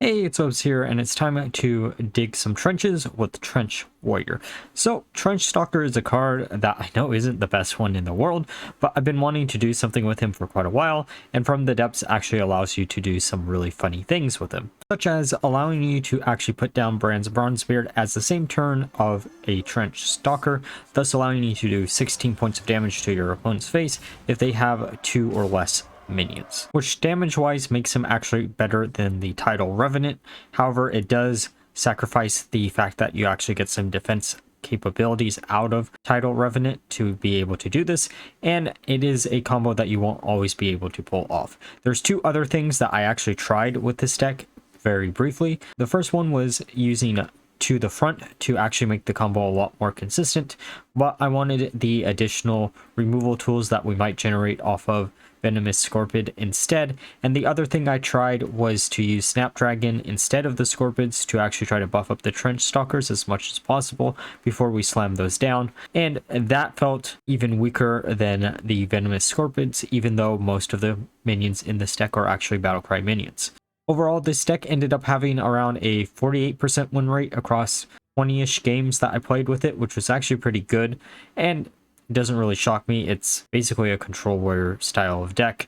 Hey, it's Obs here, and it's time to dig some trenches with Trench Warrior. So, Trenchstalker is a card that I know isn't the best one in the world, but I've been wanting to do something with him for quite a while, and From the Depths actually allows you to do some really funny things with him, such as allowing you to actually put down Brand's Bronzebeard as the same turn of a Trenchstalker, thus allowing you to do 16 points of damage to your opponent's face if they have 2 or less minions, which damage wise makes him actually better than the title Revenant. However, it does sacrifice the fact that you actually get some defense capabilities out of title Revenant to be able to do this, and it is a combo that you won't always be able to pull off. There's two other things that I actually tried with this deck very briefly. The first one was using to the front to actually make the combo a lot more consistent, but I wanted the additional removal tools that we might generate off of Venomous Scorpid instead. And the other thing I tried was to use Snapdragon instead of the Scorpids to actually try to buff up the Trenchstalkers as much as possible before we slam those down, and that felt even weaker than the Venomous Scorpids, even though most of the minions in this deck are actually Battlecry minions. Overall, this deck ended up having around a 48% win rate across 20-ish games that I played with it, which was actually pretty good, and it doesn't really shock me. It's basically a control warrior style of deck,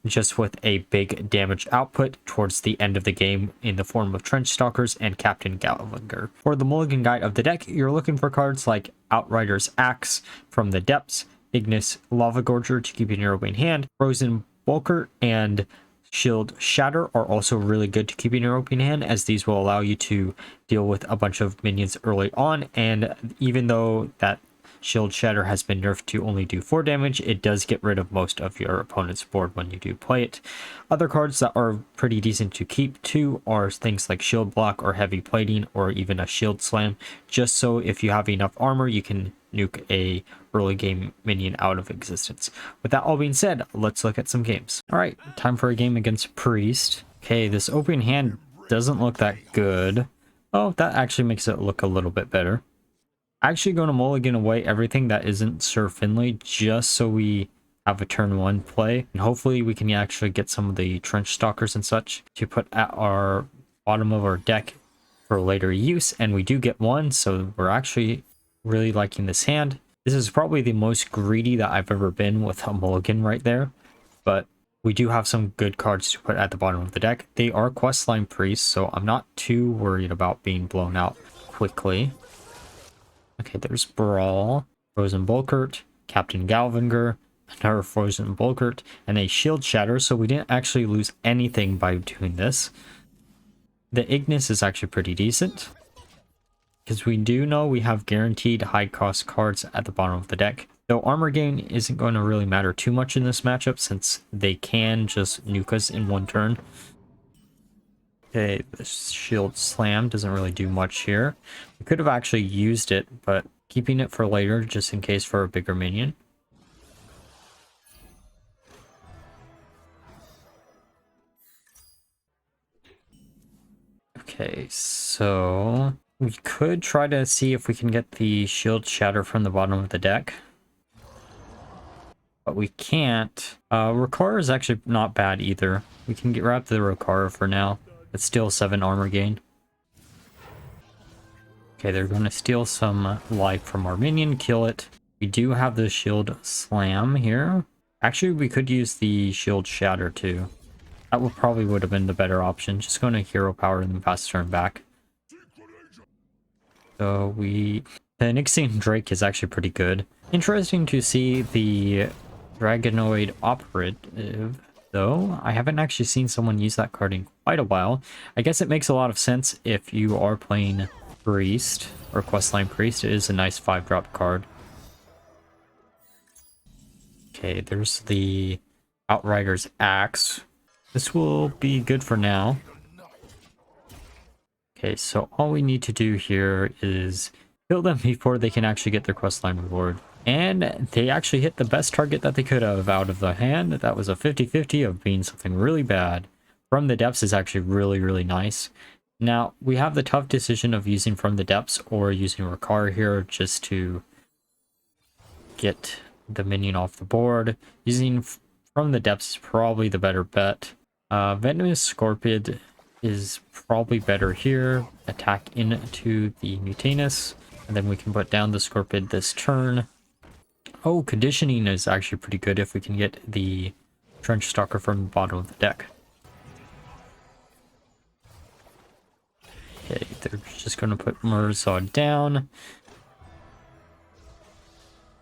just with a big damage output towards the end of the game in the form of Trenchstalkers and Captain Gallinger. For the Mulligan guide of the deck, you're looking for cards like Outrider's Axe, From the Depths, Ignis Lava Gorger to keep in your opening hand, Frozen Bulker, and Shield Shatter are also really good to keep in your opening hand, as these will allow you to deal with a bunch of minions early on, and even though that Shield Shatter has been nerfed to only do 4 damage, it does get rid of most of your opponent's board when you do play it. Other cards that are pretty decent to keep too are things like Shield Block or Heavy Plating or even a Shield Slam, just so if you have enough armor you can nuke a early game minion out of existence. With that all being said, let's look at some games. Alright, time for a game against Priest. Okay, this opening hand doesn't look that good. Oh, that actually makes it look a little bit better. Actually going to Mulligan away everything that isn't Sir Finley, just so we have a turn 1 play, and hopefully we can actually get some of the Trenchstalkers and such to put at our bottom of our deck for later use, and we do get one, so we're actually really liking this hand. This is probably the most greedy that I've ever been with a Mulligan right there, but we do have some good cards to put at the bottom of the deck. They are Questline Priests, so I'm not too worried about being blown out quickly. Okay, there's Brawl, Frozen Bulkert, Captain Galvinger, another Frozen Bulkert, and a Shield Shatter, so we didn't actually lose anything by doing this. The Ignis is actually pretty decent, because we do know we have guaranteed high cost cards at the bottom of the deck. Though armor gain isn't going to really matter too much in this matchup, since they can just nuke us in one turn. Okay, the Shield Slam doesn't really do much here. We could have actually used it, but keeping it for later just in case for a bigger minion. Okay, so we could try to see if we can get the Shield Shatter from the bottom of the deck, but we can't. Rokara is actually not bad either. We can get rid of the Rokara for now. It's still 7 armor gain. Okay, they're going to steal some life from our minion, kill it. We do have the Shield Slam here. Actually, we could use the Shield Shatter too. That probably would have been the better option. Just going to Hero Power and then fast turn back. So the Nyxian Drake is actually pretty good. Interesting to see the Dragonoid Operative, though. I haven't actually seen someone use that card in quite a while. I guess it makes a lot of sense if you are playing Priest or Questline Priest. It is a nice 5-drop card. Okay, there's the Outrider's Axe. This will be good for now. Okay, so all we need to do here is kill them before they can actually get their questline reward. And they actually hit the best target that they could have out of the hand. That was a 50-50 of being something really bad. From the Depths is actually really, really nice. Now, we have the tough decision of using From the Depths or using Rokara here just to get the minion off the board. Using From the Depths is probably the better bet. Venomous Scorpid is probably better here. Attack into the Mutanus, and then we can put down the Scorpid this turn. Oh, conditioning is actually pretty good if we can get the Trenchstalker from the bottom of the deck. Okay, they're just going to put Murzod down.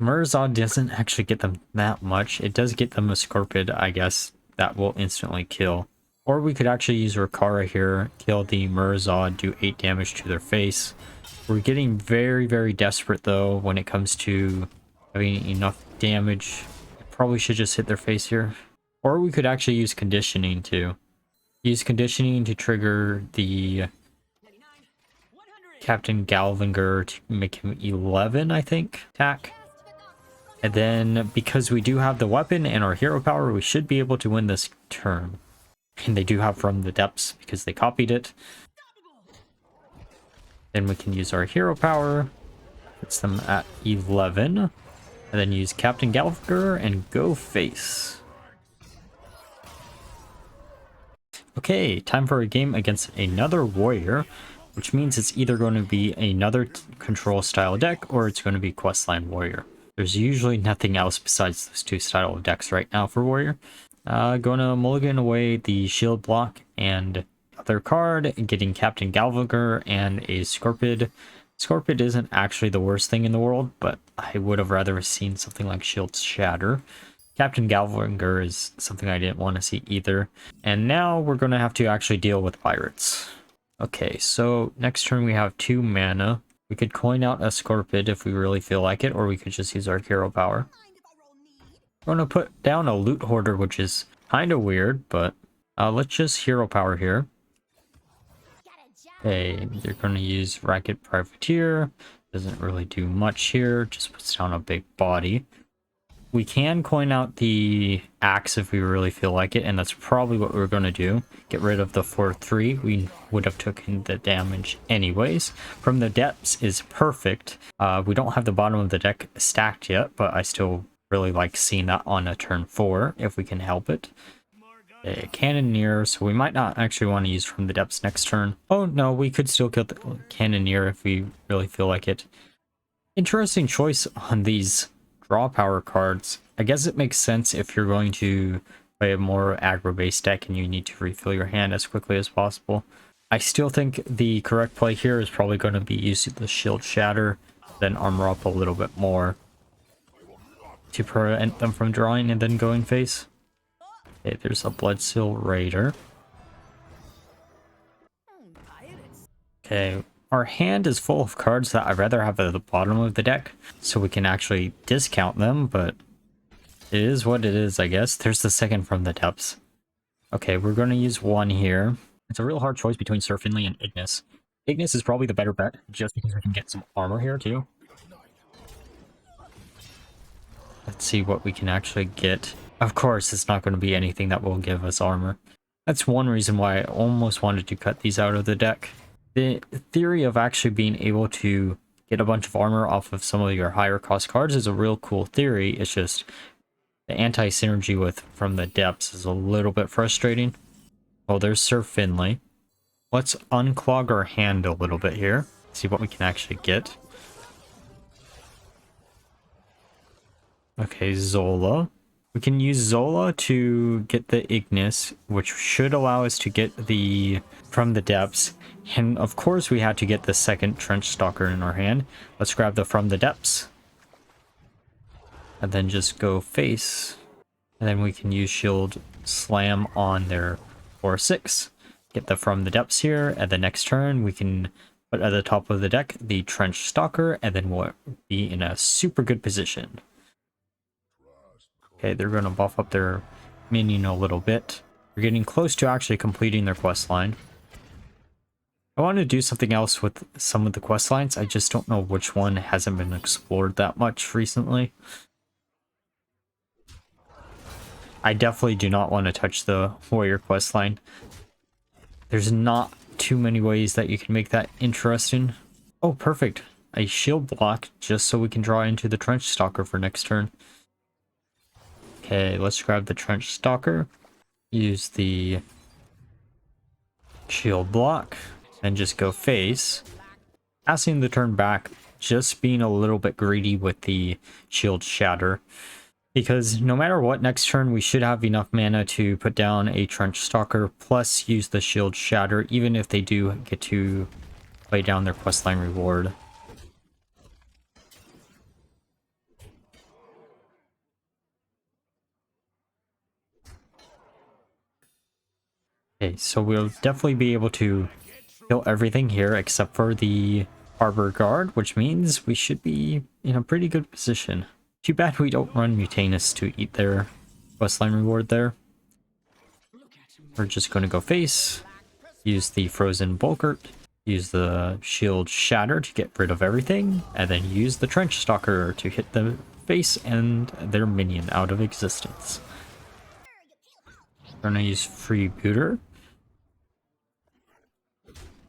Murzod doesn't actually get them that much. It does get them a Scorpid, I guess, that will instantly kill. Or we could actually use Rikara here, kill the Murzod, do 8 damage to their face. We're getting very, very desperate though when it comes to having enough damage. Probably should just hit their face here. Or we could actually use conditioning too. Use conditioning to trigger the Captain Galvanger to make him 11, I think, attack. And then because we do have the weapon and our hero power, we should be able to win this turn. And they do have From the Depths because they copied it. Then we can use our hero power, puts them at 11, and then use Captain Galvanger and go face. Okay, time for a game against another warrior, which means it's either going to be another control style deck or it's going to be questline warrior. There's usually nothing else besides those two style of decks right now for warrior. Going to mulligan away the shield block and other card, getting Captain Galvanger and a Scorpid. Scorpid isn't actually the worst thing in the world, but I would have rather seen something like Shield Shatter. Captain Galvanger is something I didn't want to see either. And now we're going to have to actually deal with pirates. Okay, so next turn we have 2 mana. We could coin out a Scorpid if we really feel like it, or we could just use our hero power. We're going to put down a Loot Hoarder, which is kind of weird, but let's just hero power here. Okay, they're going to use Racket Privateer. Doesn't really do much here, just puts down a big body. We can coin out the axe if we really feel like it, and that's probably what we're going to do. Get rid of the 4/3. We would have taken the damage anyways. From the Depths is perfect. We don't have the bottom of the deck stacked yet, but I still really like seeing that on a turn 4 if we can help it. A Cannoneer, so we might not actually want to use From the Depths next turn. Oh no, we could still kill the Cannoneer if we really feel like it. Interesting choice on these draw power cards. I guess it makes sense if you're going to play a more aggro-based deck and you need to refill your hand as quickly as possible. I still think the correct play here is probably going to be using the Shield Shatter, then armor up a little bit more to prevent them from drawing and then going face. Okay, there's a Bloodseal Raider. Okay, our hand is full of cards that I'd rather have at the bottom of the deck, so we can actually discount them, but it is what it is, I guess. There's the second From the Depths. Okay, we're going to use 1 here. It's a real hard choice between Sir Finley and Ignis. Ignis is probably the better bet, just because we can get some armor here, too. Let's see what we can actually get. Of course, it's not going to be anything that will give us armor. That's one reason why I almost wanted to cut these out of the deck. The theory of actually being able to get a bunch of armor off of some of your higher cost cards is a real cool theory. It's just the anti-synergy with From the Depths is a little bit frustrating. Oh, there's Sir Finley. Let's unclog our hand a little bit here. See what we can actually get. Okay, Zola. We can use Zola to get the Ignis, which should allow us to get the From the Depths. And of course we had to get the second Trenchstalker in our hand. Let's grab the From the Depths. And then just go face. And then we can use Shield Slam on their 4/6. Get the From the Depths here. And the next turn we can put at the top of the deck the Trenchstalker. And then we'll be in a super good position. Okay, they're going to buff up their minion a little bit. We're getting close to actually completing their quest line. I want to do something else with some of the quest lines. I just don't know which one hasn't been explored that much recently. I definitely do not want to touch the warrior quest line. There's not too many ways that you can make that interesting. Oh, perfect. A shield block just so we can draw into the Trenchstalker for next turn. Okay, let's grab the Trenchstalker. Use the shield block, and just go face. Passing the turn back, just being a little bit greedy with the shield shatter. Because no matter what, next turn we should have enough mana to put down a Trenchstalker, plus use the shield shatter, even if they do get to play down their questline reward. Okay, so we'll definitely be able to kill everything here except for the Harbor Guard, which means we should be in a pretty good position. Too bad we don't run Mutanus to eat their questline reward there. We're just going to go face, use the Frozen Bulkert, use the Shield Shatter to get rid of everything, and then use the Trenchstalker to hit the face and their minion out of existence. We're going to use Freebooter.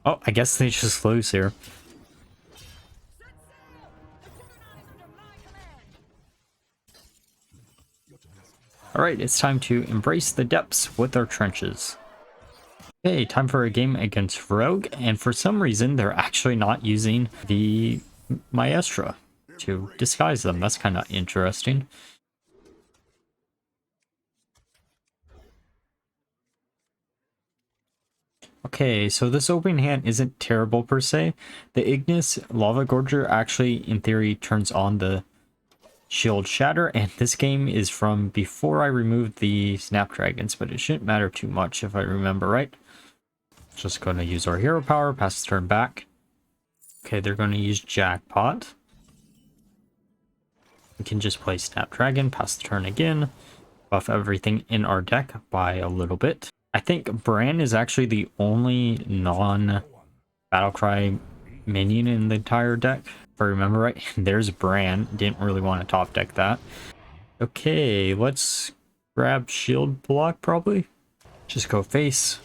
Oh, I guess they just lose here. Alright, it's time to embrace the depths with our trenches. Okay, time for a game against Rogue, and for some reason they're actually not using the Maestra to disguise them. That's kind of interesting. Okay, so this opening hand isn't terrible per se. The Ignis Lava Gorger actually, in theory, turns on the Shield Shatter, and this game is from before I removed the Snapdragons, but it shouldn't matter too much if I remember right. Just going to use our hero power, pass the turn back. Okay, they're going to use Jackpot. We can just play Snapdragon, pass the turn again, buff everything in our deck by a little bit. I think Bran is actually the only non-Battlecry minion in the entire deck, if I remember right. There's Bran, didn't really want to top deck that. Okay, let's grab shield block probably. Just go face,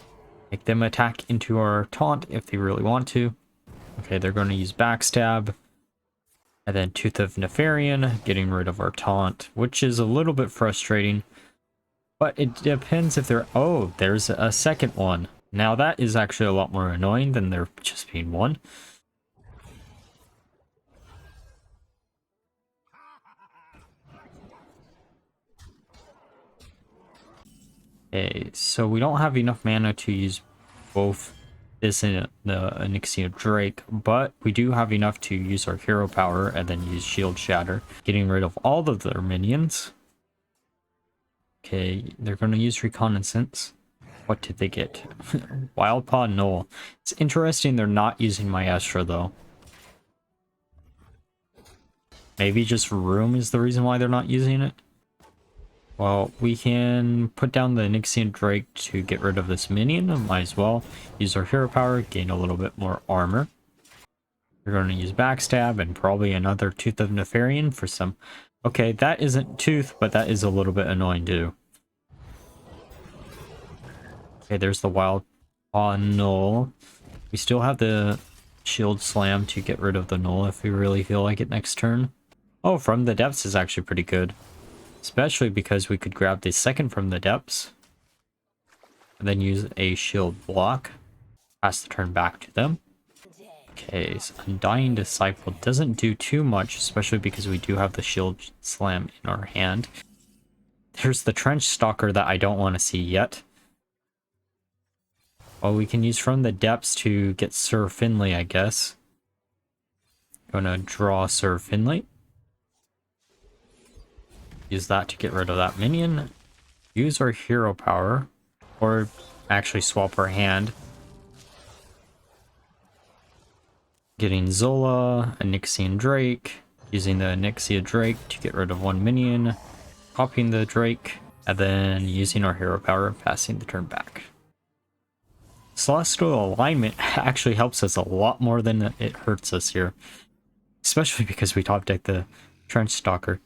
make them attack into our taunt if they really want to. Okay, they're going to use backstab. And then Tooth of Nefarian, getting rid of our taunt, which is a little bit frustrating. But it depends if they're... Oh, there's a second one. Now that is actually a lot more annoying than there just being one. Okay, so we don't have enough mana to use both this and the Onyxia Drake, but we do have enough to use our hero power and then use Shield Shatter, getting rid of all of their minions. Okay, they're going to use Reconnaissance. What did they get? Wildpaw Knoll. It's interesting they're not using Maestra though. Maybe just room is the reason why they're not using it. Well, we can put down the Onyxian Drake to get rid of this minion. Might as well use our hero power, gain a little bit more armor. We're going to use Backstab and probably another Tooth of Nefarian for some... Okay, that isn't Tooth, but that is a little bit annoying too. Okay, there's the Wild Paw Null. We still have the Shield Slam to get rid of the Null if we really feel like it next turn. Oh, From the Depths is actually pretty good. Especially because we could grab the second From the Depths. And then use a Shield Block. Pass the turn back to them. Okay, so Undying Disciple doesn't do too much, especially because we do have the Shield Slam in our hand. There's the Trenchstalker that I don't want to see yet. Well, we can use From the Depths to get Sir Finley, I guess. Gonna draw Sir Finley. Use that to get rid of that minion. Use our hero power. Or actually swap our hand. Getting Zola, Onyxian Drake, using the Onyxia Drake to get rid of one minion, copying the Drake, and then using our hero power, passing the turn back. Celestial Alignment actually helps us a lot more than it hurts us here, especially because we top deck the Trenchstalker.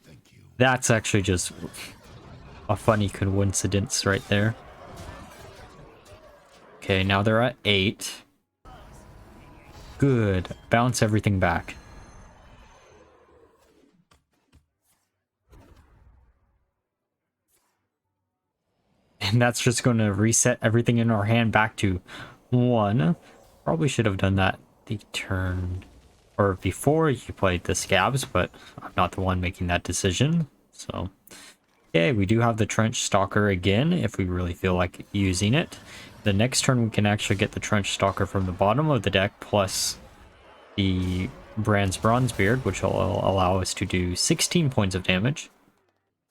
That's actually just a funny coincidence right there. Okay, now they're at 8. Good. Bounce everything back. And that's just going to reset everything in our hand back to 1. Probably should have done that the turn or before you played the scabs, but I'm not the one making that decision. So, okay, we do have the Trenchstalker again if we really feel like using it. The next turn we can actually get the Trenchstalker from the bottom of the deck plus the Brand's Bronzebeard, which will allow us to do 16 points of damage.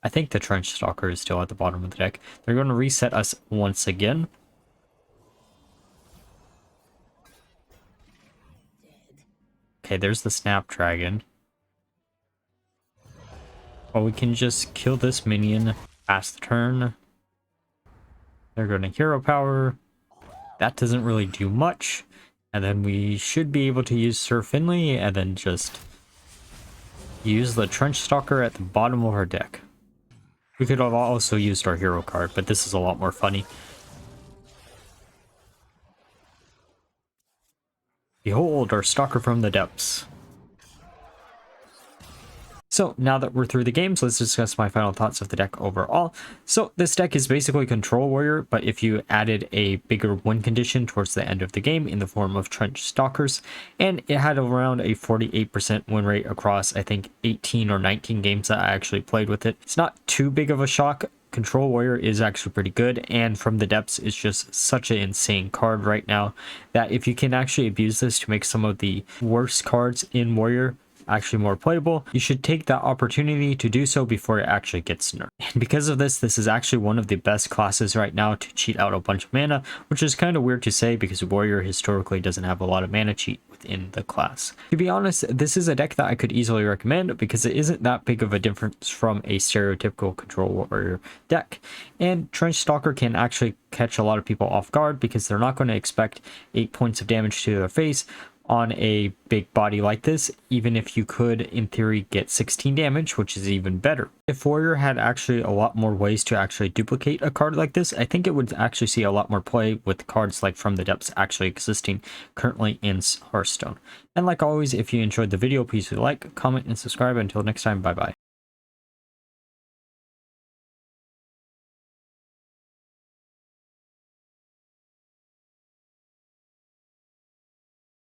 I think the Trenchstalker is still at the bottom of the deck. They're going to reset us once again. Okay, there's the Snapdragon. Well, we can just kill this minion, pass the turn. They're going to hero power. That doesn't really do much. And then we should be able to use Sir Finley and then just use the Trenchstalker at the bottom of our deck. We could have also used our hero card, but this is a lot more funny. Behold, our Stalker from the depths. So now that we're through the games, let's discuss my final thoughts of the deck overall. So this deck is basically Control Warrior, but if you added a bigger win condition towards the end of the game in the form of Trenchstalkers, and it had around a 48% win rate across, I think, 18 or 19 games that I actually played with it. It's not too big of a shock. Control Warrior is actually pretty good, and From the Depths is just such an insane card right now that if you can actually abuse this to make some of the worst cards in Warrior actually more playable, you should take that opportunity to do so before it actually gets nerfed. And because of this, this is actually one of the best classes right now to cheat out a bunch of mana, which is kind of weird to say because Warrior historically doesn't have a lot of mana cheat within the class. To be honest, this is a deck that I could easily recommend because it isn't that big of a difference from a stereotypical Control Warrior deck. And Trenchstalker can actually catch a lot of people off guard because they're not going to expect 8 points of damage to their face on a big body like this, even if you could in theory get 16 damage, which is even better. If Warrior had actually a lot more ways to actually duplicate a card like this, I think it would actually see a lot more play with cards like From the Depths actually existing currently in Hearthstone. And like always, if you enjoyed the video, please like, comment, and subscribe. Until next time, bye bye.